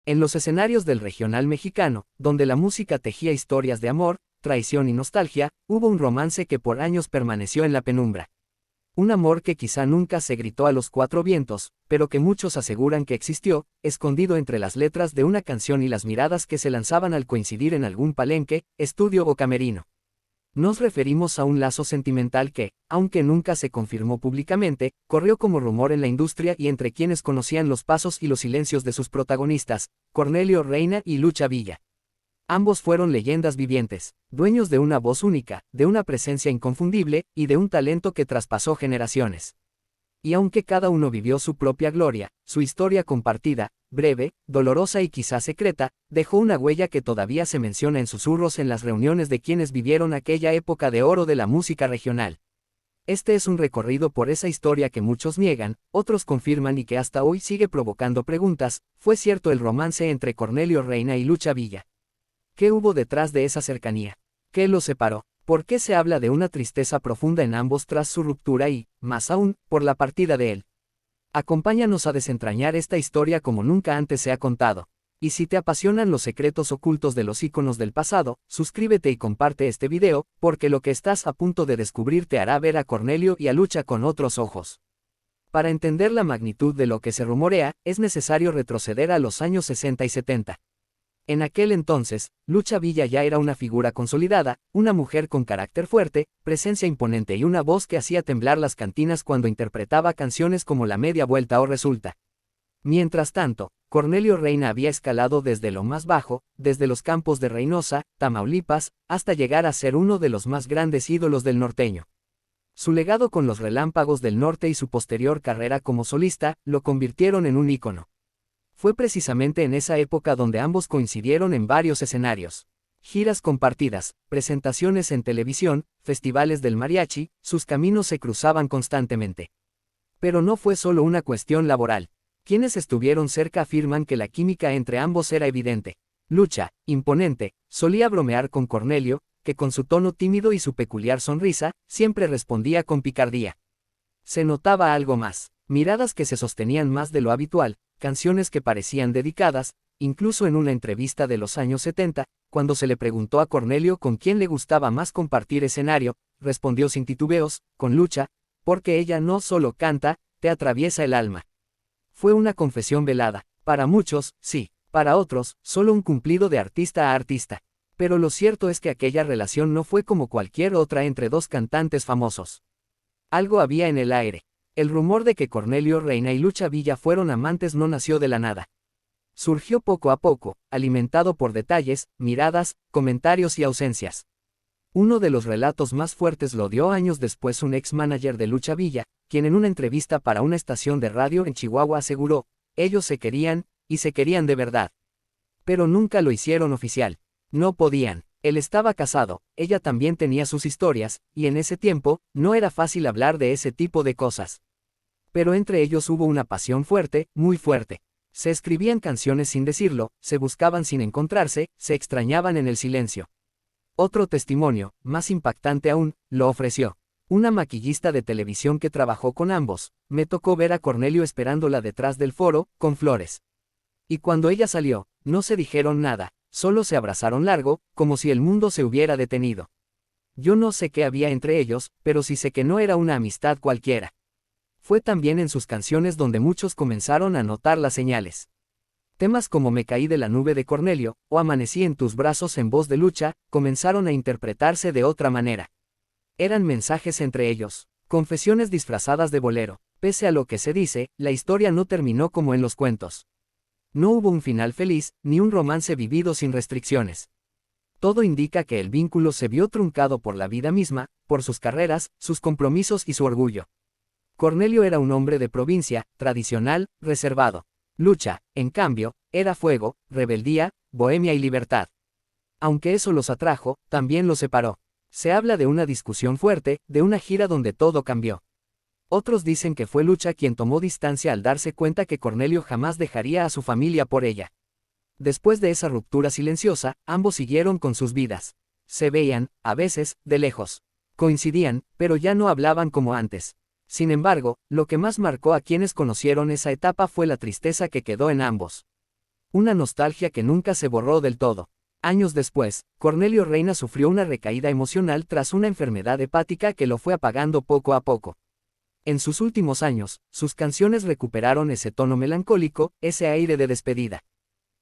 En los escenarios del regional mexicano, donde la música tejía historias de amor, traición y nostalgia, hubo un romance que por años permaneció en la penumbra. Un amor que quizá nunca se gritó a los cuatro vientos, pero que muchos aseguran que existió, escondido entre las letras de una canción y las miradas que se lanzaban al coincidir en algún palenque, estudio o camerino. Nos referimos a un lazo sentimental que, aunque nunca se confirmó públicamente, corrió como rumor en la industria y entre quienes conocían los pasos y los silencios de sus protagonistas, Cornelio Reina y Lucha Villa. Ambos fueron leyendas vivientes, dueños de una voz única, de una presencia inconfundible, y de un talento que traspasó generaciones. Y aunque cada uno vivió su propia gloria, su historia compartida, breve, dolorosa y quizá secreta, dejó una huella que todavía se menciona en susurros en las reuniones de quienes vivieron aquella época de oro de la música regional. Este es un recorrido por esa historia que muchos niegan, otros confirman y que hasta hoy sigue provocando preguntas. ¿Fue cierto el romance entre Cornelio Reina y Lucha Villa? ¿Qué hubo detrás de esa cercanía? ¿Qué los separó? ¿Por qué se habla de una tristeza profunda en ambos tras su ruptura y, más aún, por la partida de él? Acompáñanos a desentrañar esta historia como nunca antes se ha contado. Y si te apasionan los secretos ocultos de los íconos del pasado, suscríbete y comparte este video, porque lo que estás a punto de descubrir te hará ver a Cornelio y a Lucha con otros ojos. Para entender la magnitud de lo que se rumorea, es necesario retroceder a los años 60 y 70. En aquel entonces, Lucha Villa ya era una figura consolidada, una mujer con carácter fuerte, presencia imponente y una voz que hacía temblar las cantinas cuando interpretaba canciones como La Media Vuelta o Resulta. Mientras tanto, Cornelio Reina había escalado desde lo más bajo, desde los campos de Reynosa, Tamaulipas, hasta llegar a ser uno de los más grandes ídolos del norteño. Su legado con los Relámpagos del Norte y su posterior carrera como solista, lo convirtieron en un ícono. Fue precisamente en esa época donde ambos coincidieron en varios escenarios. Giras compartidas, presentaciones en televisión, festivales del mariachi, sus caminos se cruzaban constantemente. Pero no fue solo una cuestión laboral. Quienes estuvieron cerca afirman que la química entre ambos era evidente. Lucha, imponente, solía bromear con Cornelio, que con su tono tímido y su peculiar sonrisa, siempre respondía con picardía. Se notaba algo más, miradas que se sostenían más de lo habitual, canciones que parecían dedicadas. Incluso en una entrevista de los años 70, cuando se le preguntó a Cornelio con quién le gustaba más compartir escenario, respondió sin titubeos, con Lucha, porque ella no solo canta, te atraviesa el alma. Fue una confesión velada, para muchos, sí, para otros, solo un cumplido de artista a artista. Pero lo cierto es que aquella relación no fue como cualquier otra entre dos cantantes famosos. Algo había en el aire. El rumor de que Cornelio Reina y Lucha Villa fueron amantes no nació de la nada. Surgió poco a poco, alimentado por detalles, miradas, comentarios y ausencias. Uno de los relatos más fuertes lo dio años después un ex-manager de Lucha Villa, quien en una entrevista para una estación de radio en Chihuahua aseguró, ellos se querían, y se querían de verdad. Pero nunca lo hicieron oficial. No podían. Él estaba casado, ella también tenía sus historias, y en ese tiempo, no era fácil hablar de ese tipo de cosas. Pero entre ellos hubo una pasión fuerte, muy fuerte. Se escribían canciones sin decirlo, se buscaban sin encontrarse, se extrañaban en el silencio. Otro testimonio, más impactante aún, lo ofreció una maquillista de televisión que trabajó con ambos. Me tocó ver a Cornelio esperándola detrás del foro, con flores. Y cuando ella salió, no se dijeron nada, solo se abrazaron largo, como si el mundo se hubiera detenido. Yo no sé qué había entre ellos, pero sí sé que no era una amistad cualquiera. Fue también en sus canciones donde muchos comenzaron a notar las señales. Temas como Me caí de la nube de Cornelio, o Amanecí en tus brazos en voz de Lucha, comenzaron a interpretarse de otra manera. Eran mensajes entre ellos, confesiones disfrazadas de bolero. Pese a lo que se dice, la historia no terminó como en los cuentos. No hubo un final feliz, ni un romance vivido sin restricciones. Todo indica que el vínculo se vio truncado por la vida misma, por sus carreras, sus compromisos y su orgullo. Cornelio era un hombre de provincia, tradicional, reservado. Lucha, en cambio, era fuego, rebeldía, bohemia y libertad. Aunque eso los atrajo, también los separó. Se habla de una discusión fuerte, de una gira donde todo cambió. Otros dicen que fue Lucha quien tomó distancia al darse cuenta que Cornelio jamás dejaría a su familia por ella. Después de esa ruptura silenciosa, ambos siguieron con sus vidas. Se veían, a veces, de lejos. Coincidían, pero ya no hablaban como antes. Sin embargo, lo que más marcó a quienes conocieron esa etapa fue la tristeza que quedó en ambos. Una nostalgia que nunca se borró del todo. Años después, Cornelio Reina sufrió una recaída emocional tras una enfermedad hepática que lo fue apagando poco a poco. En sus últimos años, sus canciones recuperaron ese tono melancólico, ese aire de despedida.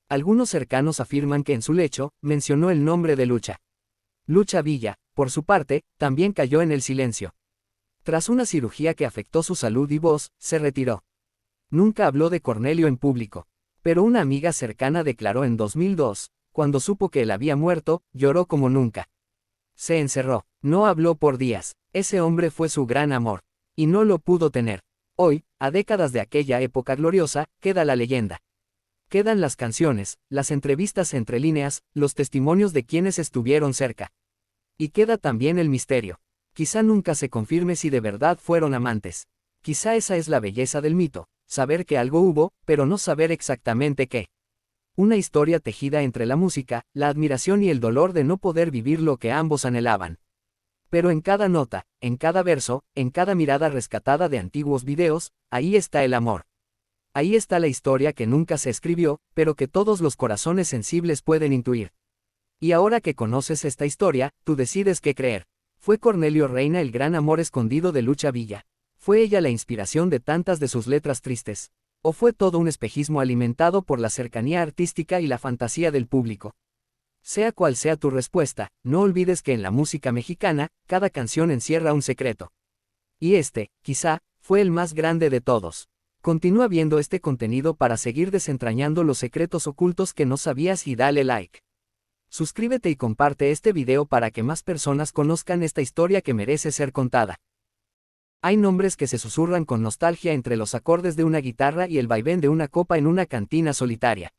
Algunos cercanos afirman que en su lecho, mencionó el nombre de Lucha. Lucha Villa, por su parte, también cayó en el silencio. Tras una cirugía que afectó su salud y voz, se retiró. Nunca habló de Cornelio en público. Pero una amiga cercana declaró en 2002, cuando supo que él había muerto, lloró como nunca. Se encerró, no habló por días, ese hombre fue su gran amor. Y no lo pudo tener. Hoy, a décadas de aquella época gloriosa, queda la leyenda. Quedan las canciones, las entrevistas entre líneas, los testimonios de quienes estuvieron cerca. Y queda también el misterio. Quizá nunca se confirme si de verdad fueron amantes. Quizá esa es la belleza del mito, saber que algo hubo, pero no saber exactamente qué. Una historia tejida entre la música, la admiración y el dolor de no poder vivir lo que ambos anhelaban. Pero en cada nota, en cada verso, en cada mirada rescatada de antiguos videos, ahí está el amor. Ahí está la historia que nunca se escribió, pero que todos los corazones sensibles pueden intuir. Y ahora que conoces esta historia, tú decides qué creer. ¿Fue Cornelio Reina el gran amor escondido de Lucha Villa? ¿Fue ella la inspiración de tantas de sus letras tristes? ¿O fue todo un espejismo alimentado por la cercanía artística y la fantasía del público? Sea cual sea tu respuesta, no olvides que en la música mexicana, cada canción encierra un secreto. Y este, quizá, fue el más grande de todos. Continúa viendo este contenido para seguir desentrañando los secretos ocultos que no sabías y dale like. Suscríbete y comparte este video para que más personas conozcan esta historia que merece ser contada. Hay nombres que se susurran con nostalgia entre los acordes de una guitarra y el vaivén de una copa en una cantina solitaria.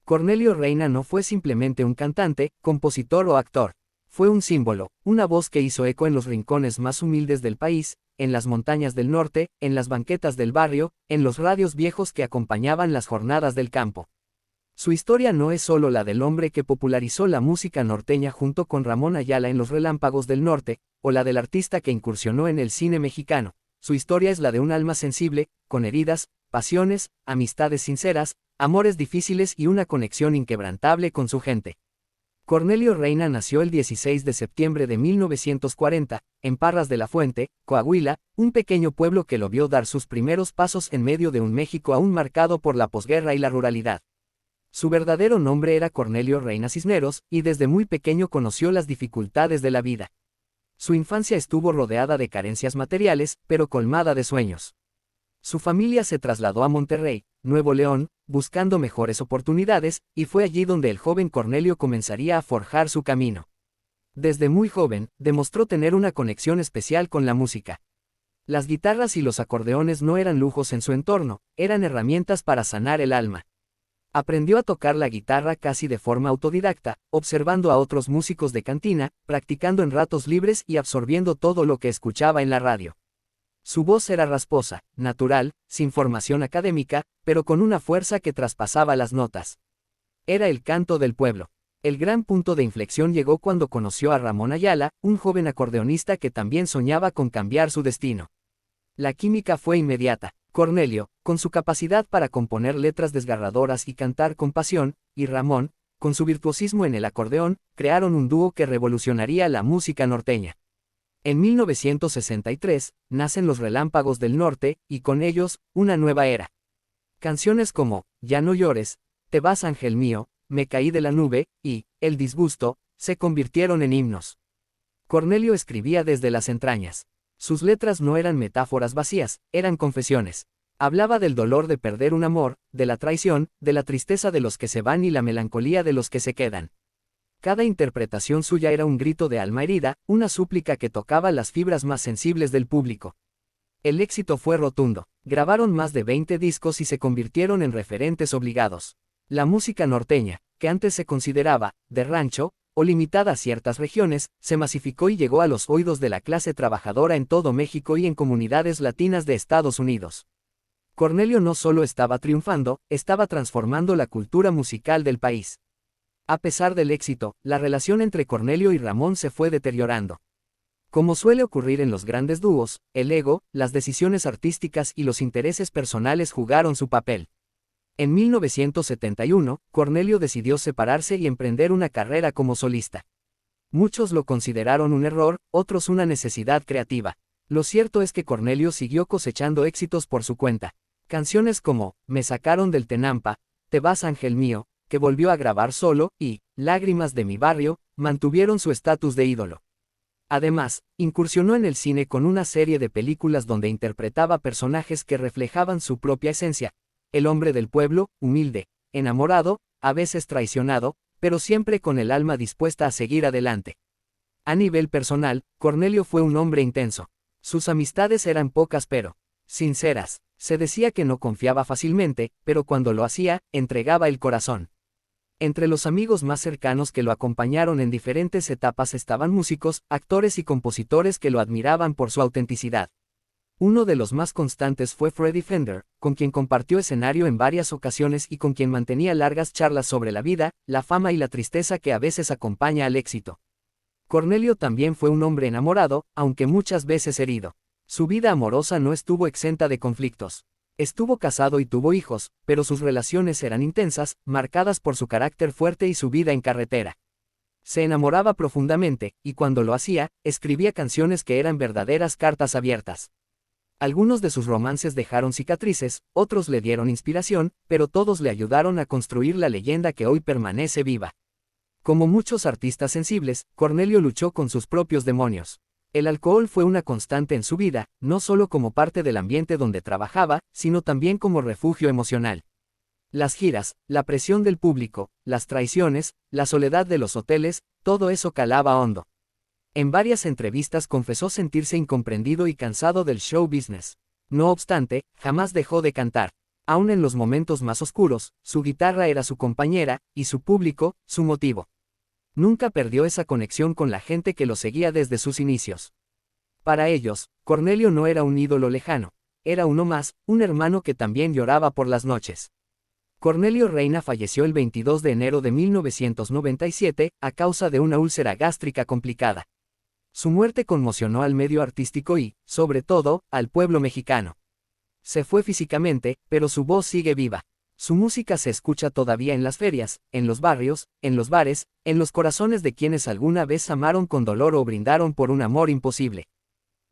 Cornelio Reina no fue simplemente un cantante, compositor o actor. Fue un símbolo, una voz que hizo eco en los rincones más humildes del país, en las montañas del norte, en las banquetas del barrio, en los radios viejos que acompañaban las jornadas del campo. Su historia no es solo la del hombre que popularizó la música norteña junto con Ramón Ayala en Los Relámpagos del Norte, o la del artista que incursionó en el cine mexicano. Su historia es la de un alma sensible, con heridas, pasiones, amistades sinceras, amores difíciles y una conexión inquebrantable con su gente. Cornelio Reina nació el 16 de septiembre de 1940, en Parras de la Fuente, Coahuila, un pequeño pueblo que lo vio dar sus primeros pasos en medio de un México aún marcado por la posguerra y la ruralidad. Su verdadero nombre era Cornelio Reina Cisneros, y desde muy pequeño conoció las dificultades de la vida. Su infancia estuvo rodeada de carencias materiales, pero colmada de sueños. Su familia se trasladó a Monterrey, Nuevo León, buscando mejores oportunidades, y fue allí donde el joven Cornelio comenzaría a forjar su camino. Desde muy joven, demostró tener una conexión especial con la música. Las guitarras y los acordeones no eran lujos en su entorno, eran herramientas para sanar el alma. Aprendió a tocar la guitarra casi de forma autodidacta, observando a otros músicos de cantina, practicando en ratos libres y absorbiendo todo lo que escuchaba en la radio. Su voz era rasposa, natural, sin formación académica, pero con una fuerza que traspasaba las notas. Era el canto del pueblo. El gran punto de inflexión llegó cuando conoció a Ramón Ayala, un joven acordeonista que también soñaba con cambiar su destino. La química fue inmediata. Cornelio, con su capacidad para componer letras desgarradoras y cantar con pasión, y Ramón, con su virtuosismo en el acordeón, crearon un dúo que revolucionaría la música norteña. En 1963, nacen Los Relámpagos del Norte, y con ellos, una nueva era. Canciones como Ya no llores, Te vas ángel mío, Me caí de la nube, y El disgusto, se convirtieron en himnos. Cornelio escribía desde las entrañas. Sus letras no eran metáforas vacías, eran confesiones. Hablaba del dolor de perder un amor, de la traición, de la tristeza de los que se van y la melancolía de los que se quedan. Cada interpretación suya era un grito de alma herida, una súplica que tocaba las fibras más sensibles del público. El éxito fue rotundo. Grabaron más de 20 discos y se convirtieron en referentes obligados. La música norteña, que antes se consideraba de rancho, o limitada a ciertas regiones, se masificó y llegó a los oídos de la clase trabajadora en todo México y en comunidades latinas de Estados Unidos. Cornelio no solo estaba triunfando, estaba transformando la cultura musical del país. A pesar del éxito, la relación entre Cornelio y Ramón se fue deteriorando. Como suele ocurrir en los grandes dúos, el ego, las decisiones artísticas y los intereses personales jugaron su papel. En 1971, Cornelio decidió separarse y emprender una carrera como solista. Muchos lo consideraron un error, otros una necesidad creativa. Lo cierto es que Cornelio siguió cosechando éxitos por su cuenta. Canciones como Me sacaron del Tenampa, Te vas ángel mío, que volvió a grabar solo, y Lágrimas de mi barrio, mantuvieron su estatus de ídolo. Además, incursionó en el cine con una serie de películas donde interpretaba personajes que reflejaban su propia esencia. El hombre del pueblo, humilde, enamorado, a veces traicionado, pero siempre con el alma dispuesta a seguir adelante. A nivel personal, Cornelio fue un hombre intenso. Sus amistades eran pocas pero sinceras. Se decía que no confiaba fácilmente, pero cuando lo hacía, entregaba el corazón. Entre los amigos más cercanos que lo acompañaron en diferentes etapas estaban músicos, actores y compositores que lo admiraban por su autenticidad. Uno de los más constantes fue Freddie Fender, con quien compartió escenario en varias ocasiones y con quien mantenía largas charlas sobre la vida, la fama y la tristeza que a veces acompaña al éxito. Cornelio también fue un hombre enamorado, aunque muchas veces herido. Su vida amorosa no estuvo exenta de conflictos. Estuvo casado y tuvo hijos, pero sus relaciones eran intensas, marcadas por su carácter fuerte y su vida en carretera. Se enamoraba profundamente, y cuando lo hacía, escribía canciones que eran verdaderas cartas abiertas. Algunos de sus romances dejaron cicatrices, otros le dieron inspiración, pero todos le ayudaron a construir la leyenda que hoy permanece viva. Como muchos artistas sensibles, Cornelio luchó con sus propios demonios. El alcohol fue una constante en su vida, no solo como parte del ambiente donde trabajaba, sino también como refugio emocional. Las giras, la presión del público, las traiciones, la soledad de los hoteles, todo eso calaba hondo. En varias entrevistas confesó sentirse incomprendido y cansado del show business. No obstante, jamás dejó de cantar. Aún en los momentos más oscuros, su guitarra era su compañera, y su público, su motivo. Nunca perdió esa conexión con la gente que lo seguía desde sus inicios. Para ellos, Cornelio no era un ídolo lejano, era uno más, un hermano que también lloraba por las noches. Cornelio Reina falleció el 22 de enero de 1997, a causa de una úlcera gástrica complicada. Su muerte conmocionó al medio artístico y, sobre todo, al pueblo mexicano. Se fue físicamente, pero su voz sigue viva. Su música se escucha todavía en las ferias, en los barrios, en los bares, en los corazones de quienes alguna vez amaron con dolor o brindaron por un amor imposible.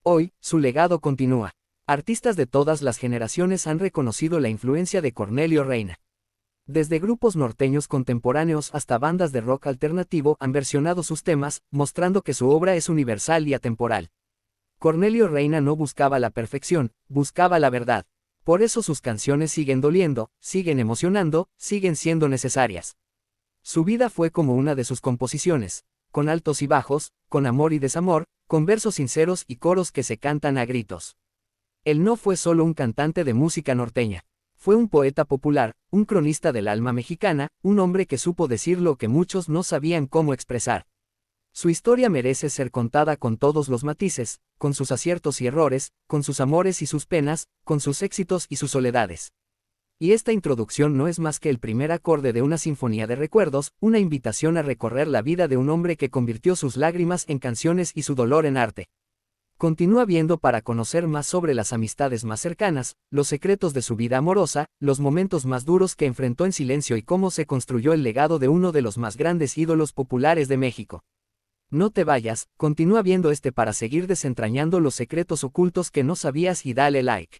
Hoy, su legado continúa. Artistas de todas las generaciones han reconocido la influencia de Cornelio Reina. Desde grupos norteños contemporáneos hasta bandas de rock alternativo han versionado sus temas, mostrando que su obra es universal y atemporal. Cornelio Reina no buscaba la perfección, buscaba la verdad. Por eso sus canciones siguen doliendo, siguen emocionando, siguen siendo necesarias. Su vida fue como una de sus composiciones, con altos y bajos, con amor y desamor, con versos sinceros y coros que se cantan a gritos. Él no fue solo un cantante de música norteña. Fue un poeta popular, un cronista del alma mexicana, un hombre que supo decir lo que muchos no sabían cómo expresar. Su historia merece ser contada con todos los matices, con sus aciertos y errores, con sus amores y sus penas, con sus éxitos y sus soledades. Y esta introducción no es más que el primer acorde de una sinfonía de recuerdos, una invitación a recorrer la vida de un hombre que convirtió sus lágrimas en canciones y su dolor en arte. Continúa viendo para conocer más sobre las amistades más cercanas, los secretos de su vida amorosa, los momentos más duros que enfrentó en silencio y cómo se construyó el legado de uno de los más grandes ídolos populares de México. No te vayas, continúa viendo para seguir desentrañando los secretos ocultos que no sabías y dale like.